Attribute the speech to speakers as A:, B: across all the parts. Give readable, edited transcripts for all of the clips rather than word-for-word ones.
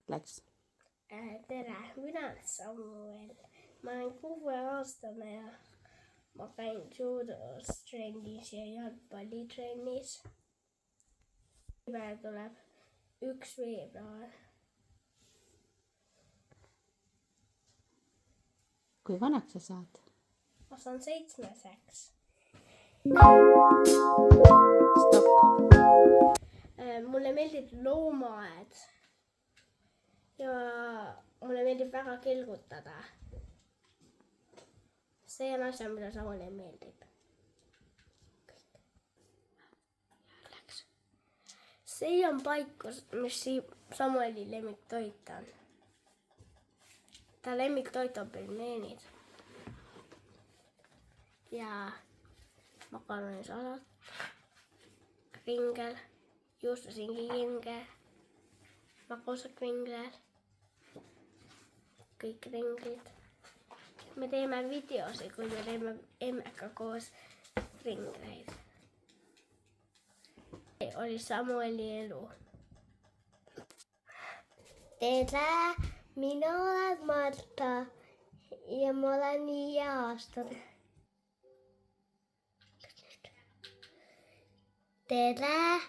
A: läks?
B: Tere, mina olen Samuel. Ma olen 6-aastane ja ma käin judostrennis ja jalgpallitrennis. Päev tuleb 1. veebruar.
A: Kui vanaks sa saad?
B: Ma saan 7.
A: Stopp.
B: Mulle meeldib loomaaed ja mulle meeldib väga kelgutada. See on asja, mida Samuelile meeldib. See on paik, mis Samueli lemmiktoit on. Ta lemmiktoit on pelmeenid ja makaronisalat, kringel, juustusingikringel, magusakringel, kõik kringlid. Me teeme videosi, kui me teeme emmega koos kringleid. See oli Samueli elu. Tere, mina olen Marta ja ma olen 5-aastane. Tere!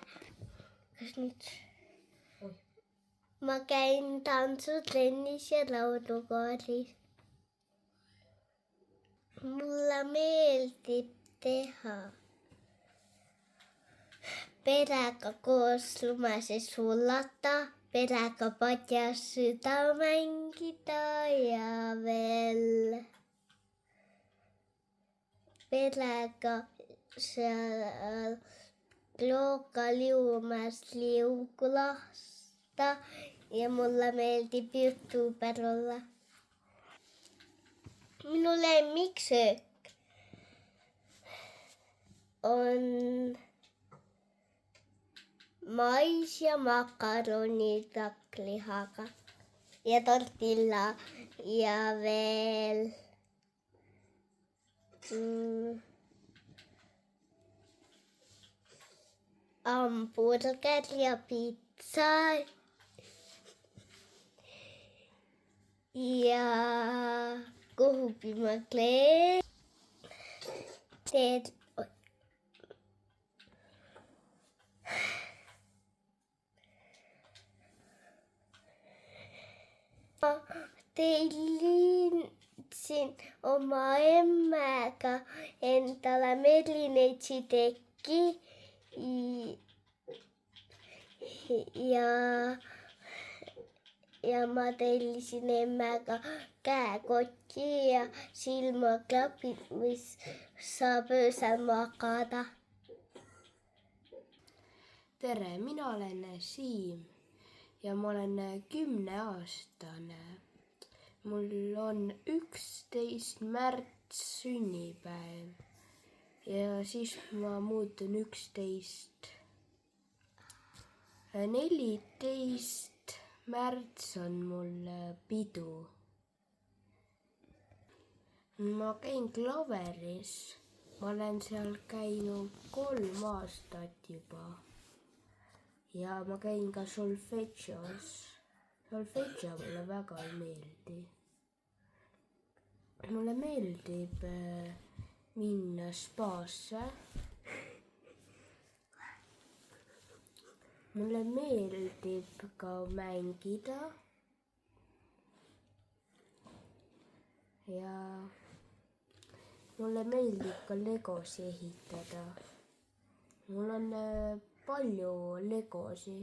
B: Kas nüüd? Ma käin tantsutrennis ja laulukooris. Mulle meeldib teha perega koos lumeses hullata, perega padjas süda mängida ja veel perega seal Klooka-Liumäes liugu lasta ja mulle meeldib YouTuber olla. Minu lemmiksöök on mais ja makaronid takklihaga ja tortilla ja veel hamburger ja pitsa ja kuhupimaglee. Tellin oma emmega endale Melinetsi teki ja ma tellisin emmega käekoti ja silmaklapid, mis saab öösel magada.
C: Tere, mina olen Siim ja ma olen 10-aastane. Mul on 11. märts sünnipäev ja siis ma muutun 11. 14. märts on mul pidu. Ma käin klaveris, ma olen seal käinud 3 aastat juba. Ja ma käin ka solfedžos. Solfedžo mulle väga ei meeldi. Mulle meeldib minna spaasse. Mulle meeldib ka mängida. Ja mulle meeldib ka legosi ehitada. Mul on palju legosi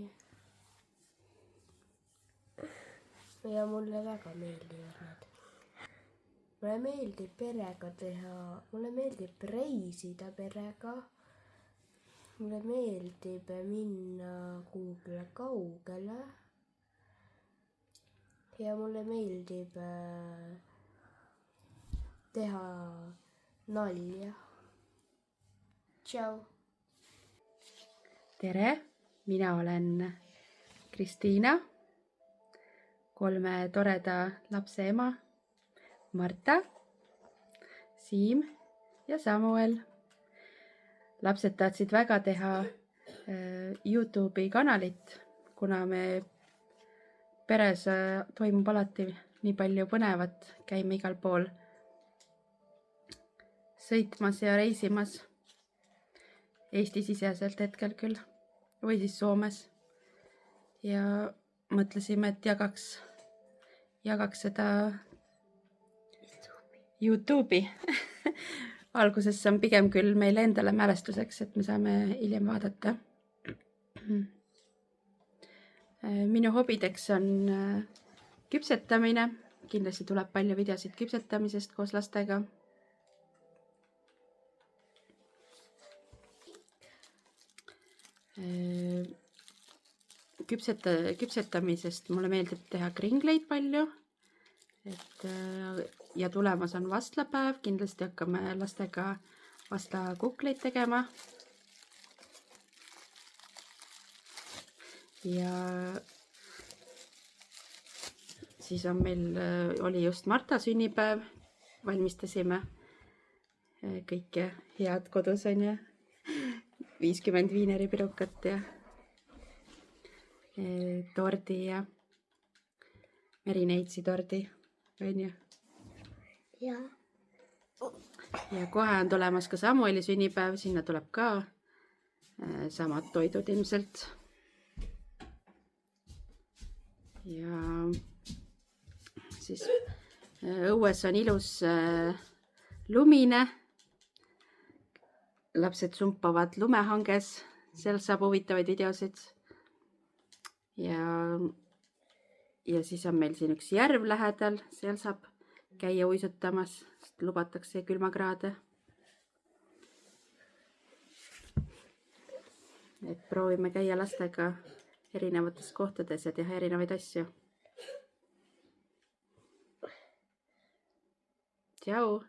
C: ja mulle väga meeldivad nad. Mulle meeldib perega teha, mulle meeldib reisida perega. Mulle meeldib minna kuhugile kaugele ja mulle meeldib teha nalja. Tšau!
A: Tere, mina olen Kristiina, 3 toreda lapse ema, Marta, Siim ja Samuel. Lapsed tahtsid väga teha YouTube'i kanalit, kuna me peres toimub alati nii palju põnevat, käime igal pool sõitmas ja reisimas. Eesti-siseselt hetkel küll või siis Soomes. Ja mõtlesime, et jagaks seda YouTube'i. Alguses see on pigem küll meile endale mälestuseks, et me saame hiljem vaadata. Minu hobideks on küpsetamine. Kindlasti tuleb palju videosid küpsetamisest koos lastega. Küpsetamisest mulle meeldib teha kringleid palju. Ja tulemas on vastlapäev. Kindlasti hakkame lastega vastlakukleid tegema. Ja siis on oli just Marta sünnipäev. Valmistasime kõike head kodus on ja 50 viineripirukat ja tordi ja Merineitsi tordi on ju.
B: Ja
A: kohe on tulemas ka Samueli sünnipäev, sinna tuleb ka samad toidud ilmselt. Ja siis õues on ilus lumine. Lapsed sumpavad lumehanges, seal saab huvitavaid videosid. Ja siis on meil siin üks järv lähedal, seal saab käia uisutamas, sest lubatakse külmakraade. Et proovime käia lastega erinevates kohtades ja teha erinevaid asju. Tšau!